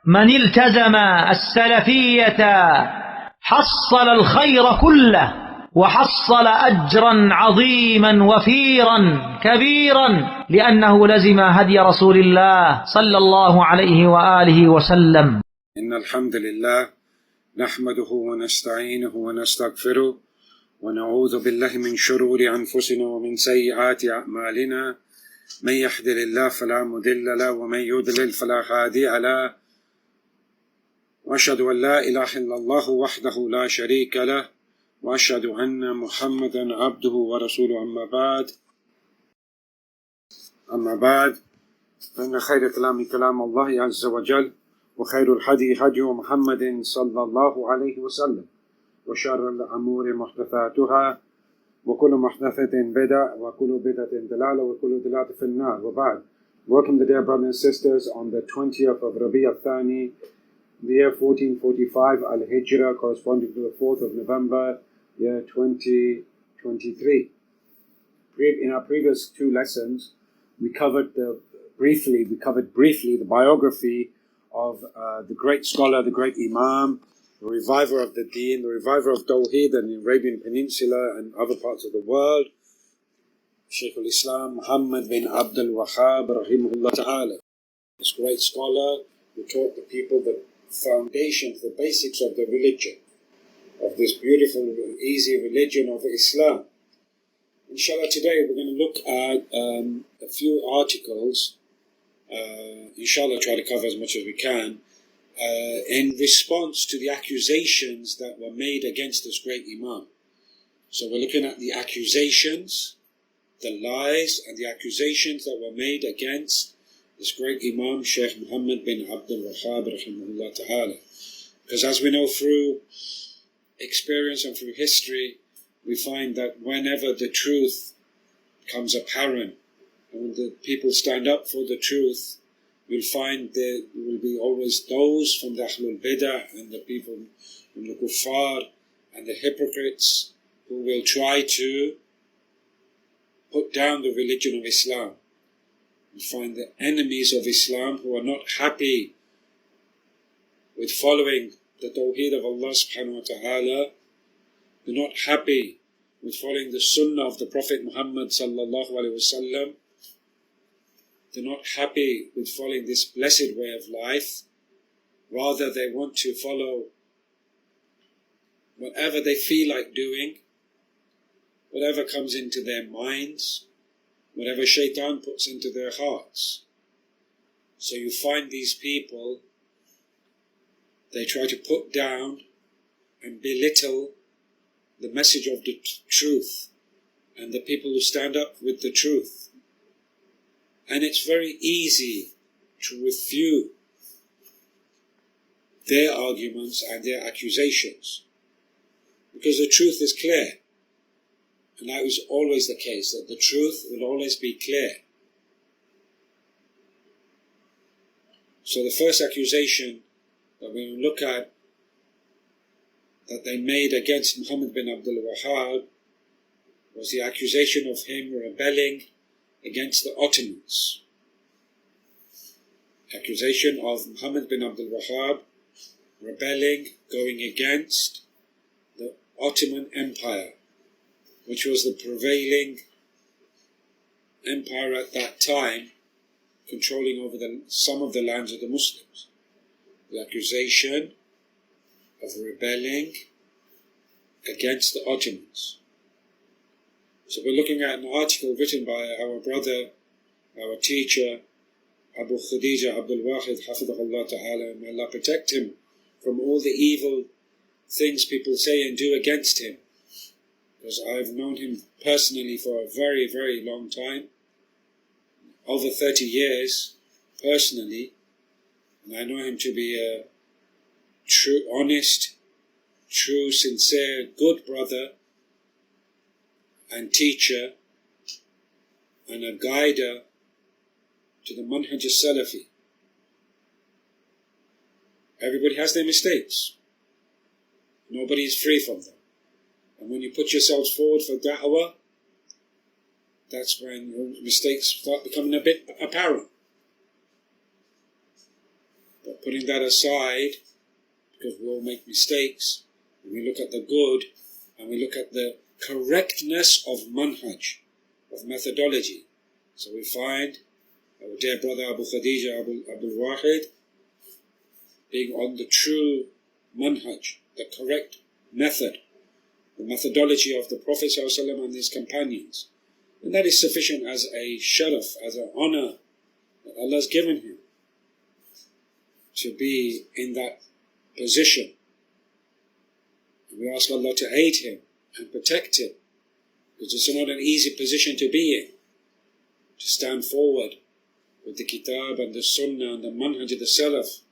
من التزم السلفية حصل الخير كله وحصل أجرا عظيما وفيرا كبيرا لأنه لزم هدي رسول الله صلى الله عليه وآله وسلم. إن الحمد لله نحمده ونستعينه ونستغفره ونعوذ بالله من شرور أنفسنا ومن سيئات أعمالنا. من يهده الله فلا مضل له ومن يضلل فلا هادي له. وأشهد أن لا إله إلا الله وحده لا شريك له وأشهد أن محمدا عبده ورسوله. أما بعد فإن خير كلام كلام الله عز وجل وخير الهدي هدي محمد صلى الله عليه وسلم وشر الأمور محدثاتها وكل محدثة بدعة وكل بدعة ضلالة وكل ضلالة في النار. وبعد. Welcome the dear brothers and sisters on the 20th of Rabīʿ al-Thāni, the year 1445 al-Hijrah, corresponding to the 4th of November, year 2023. In our previous two lessons, we covered briefly the biography of the great scholar, the great Imam, the reviver of the Deen, the reviver of Tawḥīd in the Arabian Peninsula and other parts of the world, Shaykh al-Islam Muhammad bin Abdul Wahhab rahimahullah ta'ala. This great scholar who taught the people the foundations, the basics of the religion, of this beautiful, easy religion of Islam. Inshallah, today we're going to look at a few articles, inshallah try to cover as much as we can, in response to the accusations that were made against this great Imam. So we're looking at the accusations, the lies and the accusations that were made against this great Imam, Shaykh Muhammad bin Abdul Wahhab rahimahullah ta'ala. Because as we know through experience and through history, we find that whenever the truth becomes apparent, and when the people stand up for the truth, we'll find there will be always those from the Ahlul Bid'ah and the people from the Kuffar and the hypocrites who will try to put down the religion of Islam. We find the enemies of Islam who are not happy with following the Tawḥīd of Allah subhanahu wa ta'ala. They're not happy with following the Sunnah of the Prophet Muhammad sallallahu alaihi wasallam. They're not happy with following this blessed way of life. Rather, they want to follow whatever they feel like doing, whatever comes into their minds, whatever shaitan puts into their hearts. So you find these people, they try to put down and belittle the message of the truth and the people who stand up with the truth. And it's very easy to refute their arguments and their accusations, because the truth is clear. And that was always the case, that the truth will always be clear. So the first accusation that we will look at that they made against Muhammad bin Abdul Wahhab was the accusation of him rebelling against the Ottomans. Accusation of Muhammad bin Abdul Wahhab rebelling, going against the Ottoman Empire, which was the prevailing empire at that time, controlling over some of the lands of the Muslims. The accusation of rebelling against the Ottomans. So we're looking at an article written by our brother, our teacher, Abu Khadija Abdul Wahid, حفظه ta'ala, may Allah protect him from all the evil things people say and do against him. Because I've known him personally for a very, very long time, over 30 years personally, and I know him to be a true, honest, true, sincere, good brother and teacher and a guider to the manhaj al-Salafi. Everybody has their mistakes. Nobody is free from them. And when you put yourselves forward for da'wah, that's when your mistakes start becoming a bit apparent. But putting that aside, because we all make mistakes, and we look at the good, and we look at the correctness of manhaj, of methodology. So we find our dear brother Abu Khadija Abdul Wahid being on the true manhaj, the correct method, the methodology of the Prophet ﷺ and his companions. And that is sufficient as a sharaf, as an honor that Allah has given him to be in that position. And we ask Allah to aid him and protect him, because it's not an easy position to be in, to stand forward with the Kitāb and the Sunnah and the manhaj of the Salaf,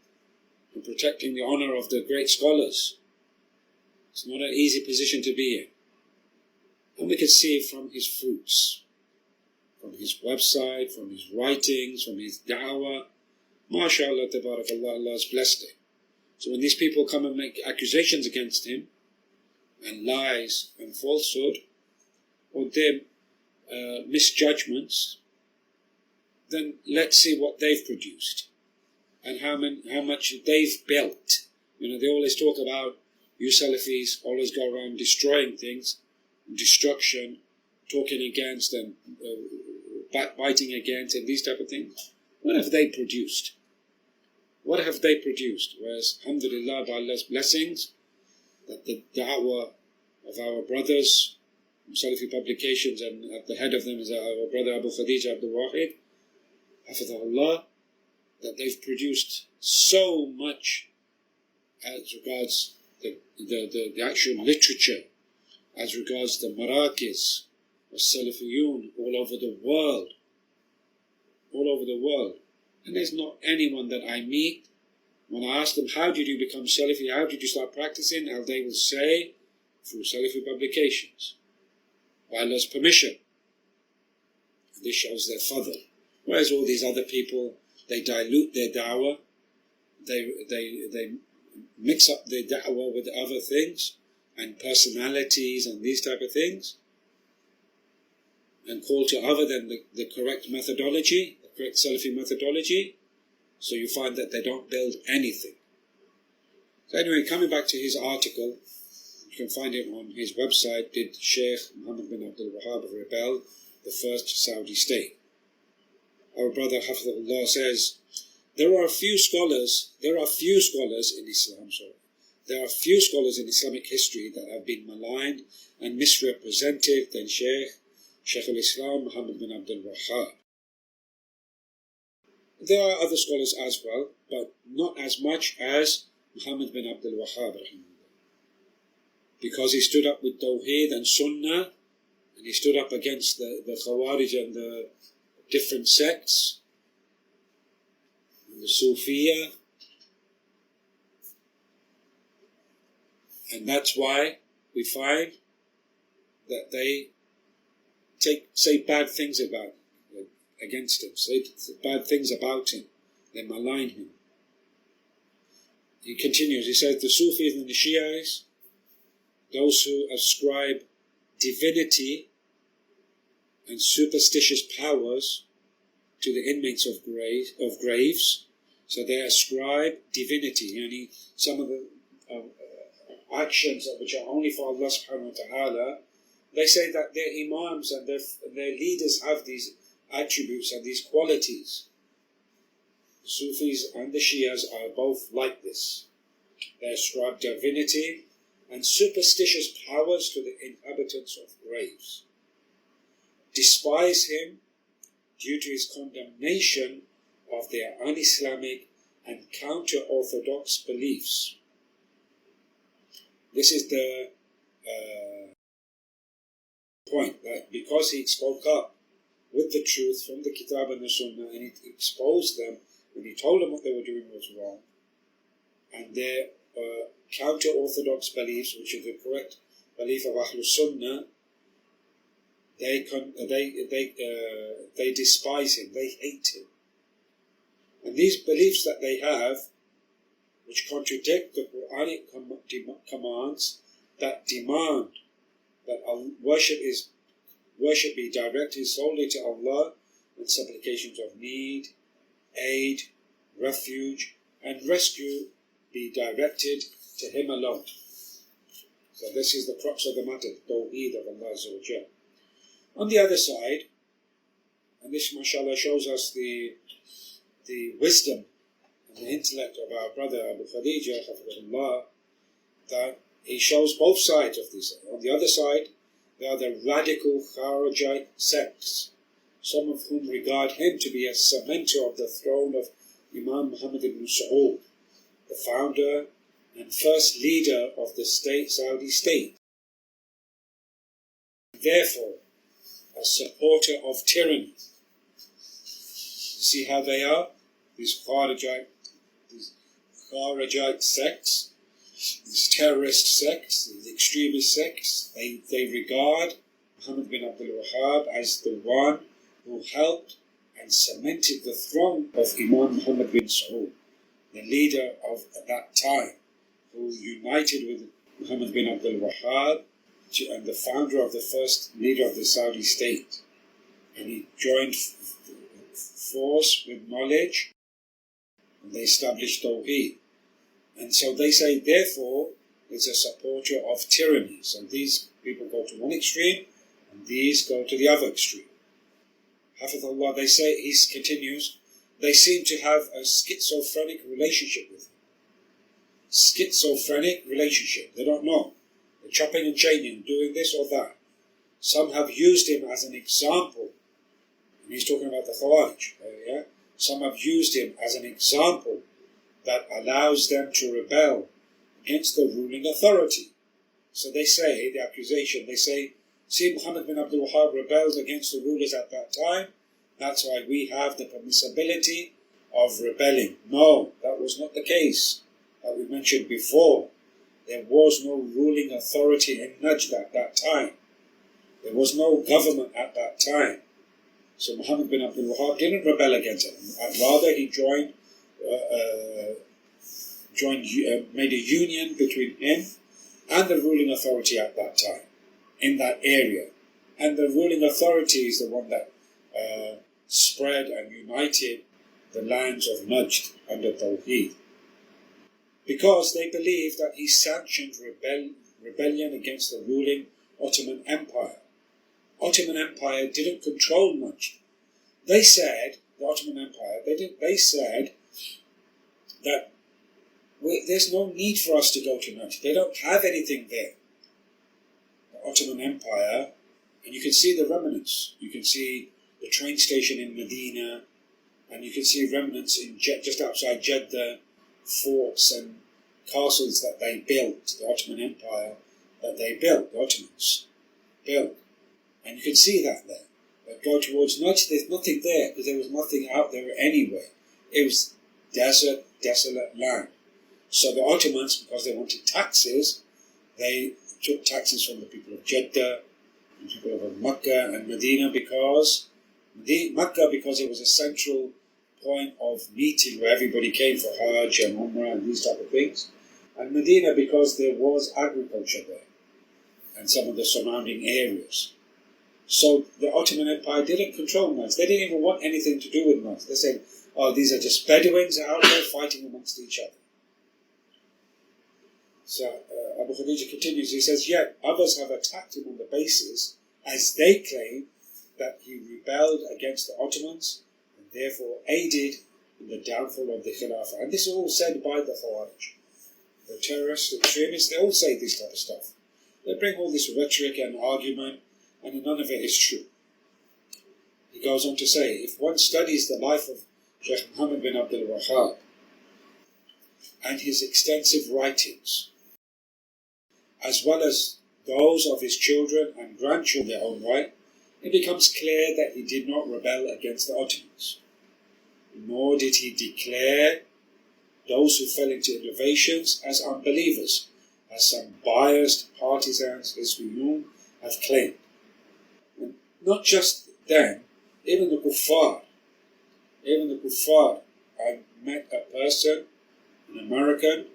and protecting the honor of the great scholars. It's not an easy position to be in. And we can see from his fruits, from his website, from his writings, from his da'wah. MashaAllah, tabarakallah, Allah has blessed him. So when these people come and make accusations against him, and lies and falsehood, or their misjudgments, then let's see what they've produced, and how much they've built. They always talk about, you Salafis always go around destroying things, destruction, talking against and backbiting against, and these type of things. What have they produced? What have they produced? Whereas, alhamdulillah, by Allah's blessings, that the da'wah of our brothers from Salafi publications, and at the head of them is our brother Abu Khadija Abdul Wahid, حفظه, that they've produced so much as regards the actual literature, as regards the marakis of Salafiyun all over the world. And there's not anyone that I meet, when I ask them, how did you become Salafi, how did you start practicing, and they will say, through Salafi publications, by Allah's permission. And this shows their fadl. Whereas all these other people, they dilute their da'wah, they mix up their da'wah with other things, and personalities and these type of things, and call to other than the correct methodology, the correct Salafi methodology. So you find that they don't build anything. So anyway, coming back to his article, you can find it on his website, Did Shaykh Muhammad bin Abdul Wahhab rebel the first Saudi state? Our brother Hafidhullah says, there are few scholars in Islam, there are few scholars in Islamic history that have been maligned and misrepresented than Shaykh al-Islam Muhammad bin Abdul Wahhab. There are other scholars as well, but not as much as Muhammad bin Abdul Wahhab, because he stood up with Tawḥīd and Sunnah, and he stood up against the Khawarij and the different sects, and the Sufiya, and that's why we find that they say bad things against him, say bad things about him, they malign him. He continues, he says, the Sufis and the Shi'as, those who ascribe divinity and superstitious powers to the inmates of graves, so they ascribe divinity, some of the actions which are only for Allah subhanahu wa ta'ala, they say that their imams and their leaders have these attributes and these qualities. The Sufis and the Shias are both like this. They ascribe divinity and superstitious powers to the inhabitants of graves, despise him due to his condemnation of their un-Islamic and counter-orthodox beliefs. This is the point, that because he spoke up with the truth from the Kitāb and the Sunnah, and he exposed them, and he told them what they were doing was wrong, and their counter-orthodox beliefs, which is the correct belief of Ahlul Sunnah, they despise him, they hate him. And these beliefs that they have, which contradict the Quranic commands that demand that worship be directed solely to Allah, and supplications of need, aid, refuge, and rescue be directed to him alone. So this is the crux of the matter, the Tawḥīd of Allah Azza wa Jal. On the other side, and this mashallah shows us the wisdom and the intellect of our brother Abu Khadija, Hafidhullah, that he shows both sides of this. On the other side, there are the radical Kharijite sects, some of whom regard him to be a cementer of the throne of Imam Muhammad ibn Saud, the founder and first leader of the Saudi state. Therefore, a supporter of tyranny. You see how they are? These Kharijite sects, these terrorist sects, these extremist sects, they regard Muhammad bin Abdul Wahhab as the one who helped and cemented the throne of Imam Muhammad bin Saud, the leader of that time, who united with Muhammad bin Abdul Wahhab and the founder of the first leader of the Saudi state. And he joined force with knowledge, and they established Tawḥīd. And so they say, therefore, it's a supporter of tyranny. So these people go to one extreme, and these go to the other extreme. Hafidhullah, they say, he continues, they seem to have a schizophrenic relationship with him. Schizophrenic relationship. They don't know. They're chopping and changing, doing this or that. Some have used him as an example. And he's talking about the Khawarij. Yeah? Some have used him as an example that allows them to rebel against the ruling authority. So they say, the accusation, they say, see, Muhammad bin Abdul Wahhab rebelled against the rulers at that time. That's why we have the permissibility of rebelling. No, that was not the case. That we mentioned before. There was no ruling authority in Najd at that time. There was no government at that time. So Muhammad bin Abdul Wahhab didn't rebel against it. Rather, he made a union between him and the ruling authority at that time, in that area. And the ruling authority is the one that spread and united the lands of Najd under Tawḥīd. Because they believed that he sanctioned rebellion against the ruling Ottoman Empire. Ottoman Empire didn't control Najd. They said, the Ottoman Empire, they said that there's no need for us to go to Najd. They don't have anything there. The Ottoman Empire, and you can see the remnants. You can see the train station in Medina, and you can see remnants in just outside Jeddah, forts and castles that they built, the Ottoman Empire that they built, the Ottomans built. And you can see that there. But go towards Najd, there's nothing there, because there was nothing out there anywhere. It was desert, desolate land. So the Ottomans, because they wanted taxes, they took taxes from the people of Jeddah, and people of Makkah and Medina, because it was a central point of meeting where everybody came for Hajj and Umrah and these type of things. And Medina because there was agriculture there and some of the surrounding areas. So the Ottoman Empire didn't control Najd. They didn't even want anything to do with Najd. They said, oh, these are just Bedouins out there fighting amongst each other. So Abu Khadija continues, he says, yet others have attacked him on the basis, as they claim, that he rebelled against the Ottomans and therefore aided in the downfall of the Khilafah. And this is all said by the Khawarij. The terrorists, the extremists, they all say this type of stuff. They bring all this rhetoric and argument, and none of it is true. He goes on to say, if one studies the life of Shaykh Muhammad bin Abdul Wahhab and his extensive writings, as well as those of his children and grandchildren in their own right, it becomes clear that he did not rebel against the Ottomans, nor did he declare those who fell into innovations as unbelievers, as some biased partisans, Hizbiyun, have claimed. And not just them, even the kuffar. I met a person, an American,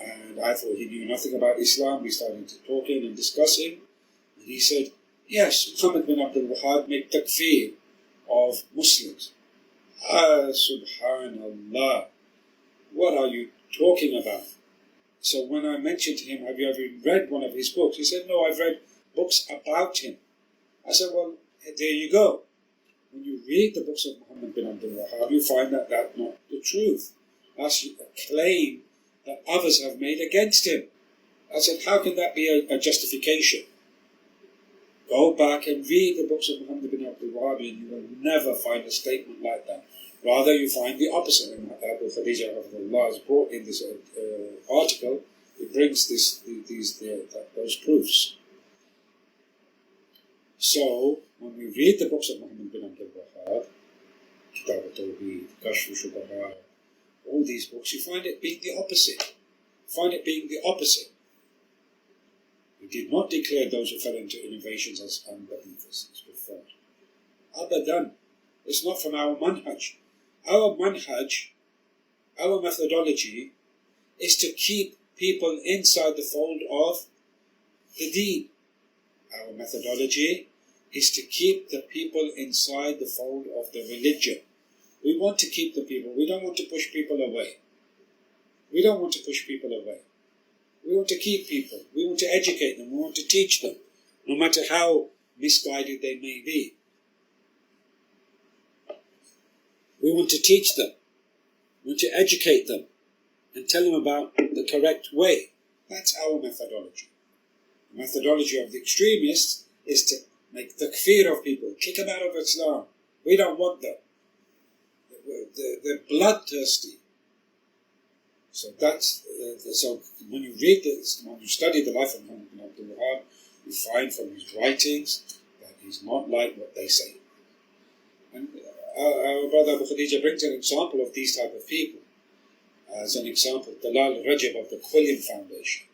and I thought he knew nothing about Islam. We started talking and discussing, and he said, yes, Muhammad bin Abdul Wahhab made takfir of Muslims. Subhanallah. what are you talking about? So when I mentioned to him, have you ever read one of his books? He said, no, I've read books about him. I said, well, there you go. When you read the books of Muhammad bin Abdul Wahhab, you find that that's not the truth. That's a claim that others have made against him. I said, how can that be a justification? Go back and read the books of Muhammad bin Abdul Wahhab and you will never find a statement like that. Rather, you find the opposite. And Abu Khadija Allah has brought in this article, it brings those proofs. So, when we read the books of Muhammad bin Abdul Wahhab, Kitāb at-Tawḥīd, Kashf al-Shubahāt, all these books, you find it being the opposite. He did not declare those who fell into innovations as unbelievers, as preferred. Abadan. It's not from our manhaj. Our manhaj, our methodology, is to keep people inside the fold of the deen. Our methodology is to keep the people inside the fold of the religion. We want to keep the people. We don't want to push people away. We want to keep people. We want to educate them. We want to teach them, no matter how misguided they may be. We want to teach them. We want to educate them and tell them about the correct way. That's our methodology. The methodology of the extremists is to make takfir of people, kick them out of Islam. We don't want them. They're bloodthirsty. So so when you read this, when you study the life of Muhammad bin Abdul Wahhab, you find from his writings that he's not like what they say. And our brother Abu Khadija brings an example of these type of people. As an example, Dalal Rajab of the Quilliam Foundation.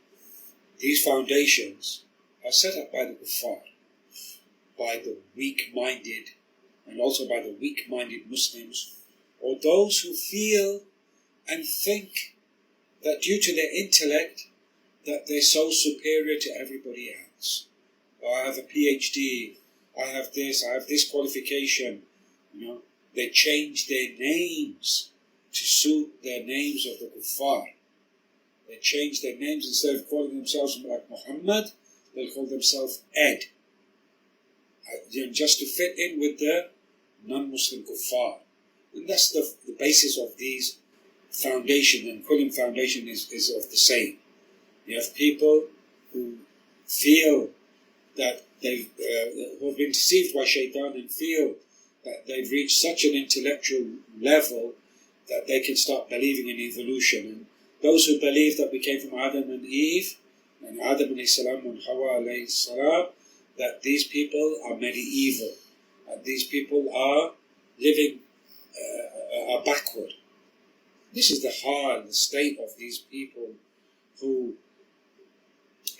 These foundations are set up by the kuffar, by the weak-minded, and also by the weak-minded Muslims, or those who feel and think that due to their intellect that they're so superior to everybody else. Oh, I have a PhD, I have this qualification. They change their names to suit their names of the kuffar. They change their names. Instead of calling themselves like Muhammad, they'll call themselves Ed. Just to fit in with the non-Muslim kuffar. And that's the basis of these foundations, and Quilliam Foundation is of the same. You have people who feel that who have been deceived by shaitan and feel that they've reached such an intellectual level that they can start believing in evolution. And those who believe that we came from Adam and Eve, and Adam alayhi salam and Hawa alayhi salam, that these people are medieval, and these people are living are backward. This is the hal, the state of these people who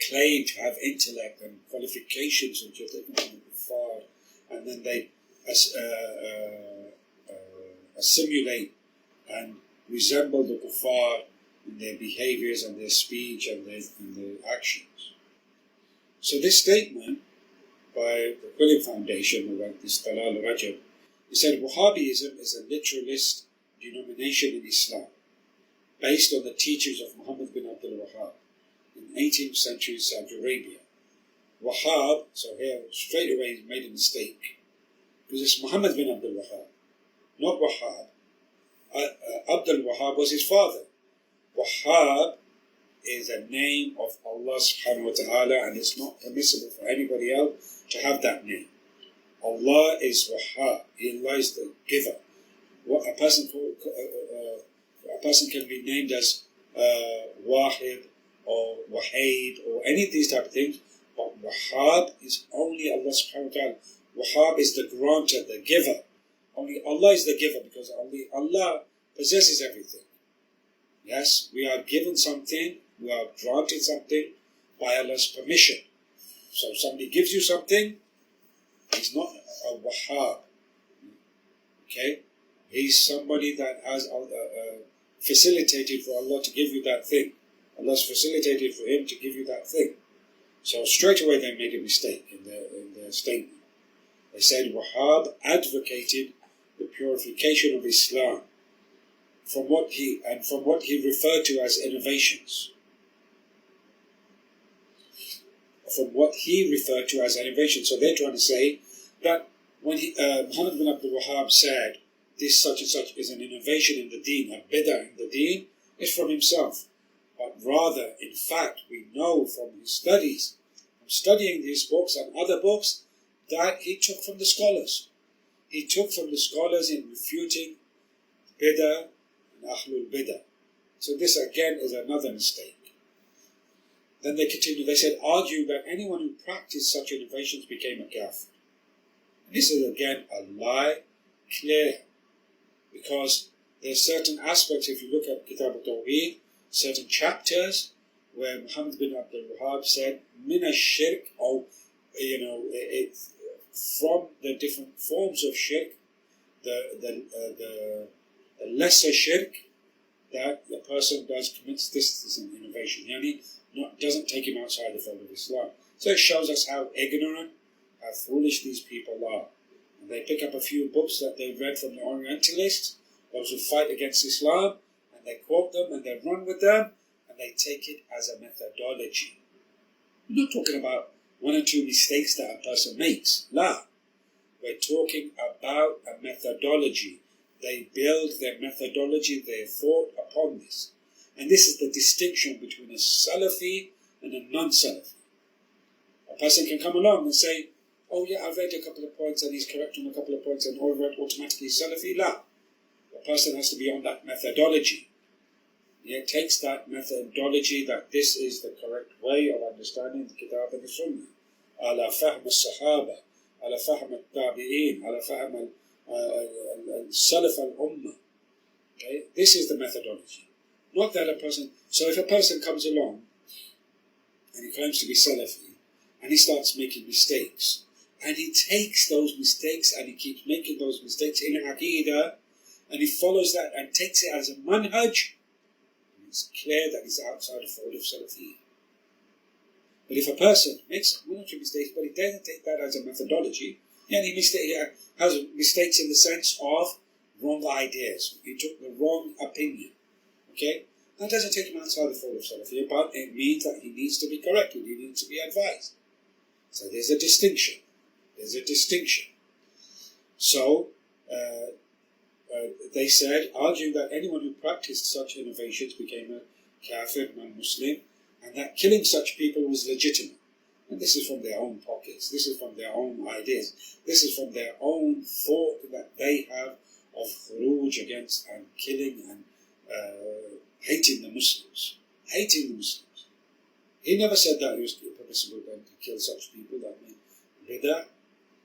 claim to have intellect and qualifications which are different from the kuffar, and then they assimilate and resemble the kuffar in their behaviors and their speech and their actions. So this statement by the Quilliam Foundation, like this Dalal Rajab, he said Wahhabism is a literalist denomination in Islam based on the teachings of Muhammad bin Abdul Wahhab in 18th century Saudi Arabia. Wahhab, so here straight away he made a mistake, because it's Muhammad bin Abdul Wahhab, not Wahhab. Abdul Wahhab was his father. Wahhab is a name of Allah subhanahu wa ta'ala, and it's not permissible for anybody else to have that name. Allah is Wahhab. Allah is the giver. What a person can be named as Wahid or Wahid or any of these type of things, but Wahhab is only Allah subhanahu wa ta'ala. Wahhab is the grantor, the giver. Only Allah is the giver, because only Allah possesses everything. Yes, we are given something, we are granted something by Allah's permission. So if somebody gives you something, he's not a Wahhab. Okay? He's somebody that has facilitated for Allah to give you that thing. Allah's facilitated for him to give you that thing. So straight away they made a mistake in their statement. They said Wahhab advocated the purification of Islam from what he referred to as innovations. From what he referred to as innovation. So they're trying to say that when Muhammad bin Abdul Wahhab said this such and such is an innovation in the deen, a bid'ah in the deen, it's from himself. But rather, in fact, we know from his studies, from studying these books and other books, that he took from the scholars. He took from the scholars in refuting bid'ah and ahlul bid'ah. So this again is another mistake. Then they continue, they said, arguing that anyone who practiced such innovations became a kafir. This is again a lie, clear, because there are certain aspects, if you look at Kitāb at-Tawḥīd, certain chapters where Muhammad bin Abdul Wahhab said, min ash-shirk, or, from the different forms of shirk, the lesser shirk that the person commits, this is an innovation. Doesn't take him outside the fold of Islam. So it shows us how ignorant, how foolish these people are. And they pick up a few books that they read from the Orientalists, those who fight against Islam, and they quote them and they run with them, and they take it as a methodology. We're not talking about one or two mistakes that a person makes. La. We're talking about a methodology. They build their methodology, their thought upon this. And this is the distinction between a Salafi and a non-Salafi. A person can come along and say, oh yeah, I've read a couple of points and he's correct on a couple of points and all read automatically Salafi. La. The person has to be on that methodology. It takes that methodology that this is the correct way of understanding the Kitāb and the Sunnah. Ala fahm al-Sahaba, ala fahm al-Tabi'in, ala fahm al-Salaf al-Ummah. Okay? This is the methodology. Not that a person... So if a person comes along and he claims to be Salafi and he starts making mistakes and he takes those mistakes and he keeps making those mistakes in Aqidah and he follows that and takes it as a manhaj, it's clear that he's outside the fold of Salafi. But if a person makes one or two mistakes but he doesn't take that as a methodology, and he has mistakes in the sense of wrong ideas, he took the wrong opinion, okay? That doesn't take him outside the fold of Salafi, but it means that he needs to be corrected, he needs to be advised. So there's a distinction. So, they said, arguing that anyone who practiced such innovations became a kafir, non-Muslim, and that killing such people was legitimate. And this is from their own pockets, this is from their own ideas, this is from their own thought that they have of khuruj against and killing and hating the Muslims. He never said that it was permissible then to kill such people that made bid'ah.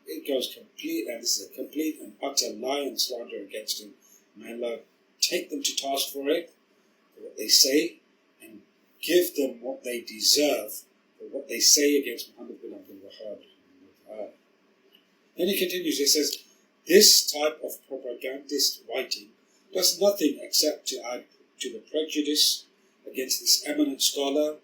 It goes complete, and this is a complete and utter lie and slander against him. May Allah take them to task for it, for what they say, and give them what they deserve for what they say against Muhammad bin Abdul Wahhab. Then he continues, he says, this type of propagandist writing does nothing except to add to the prejudice against this eminent scholar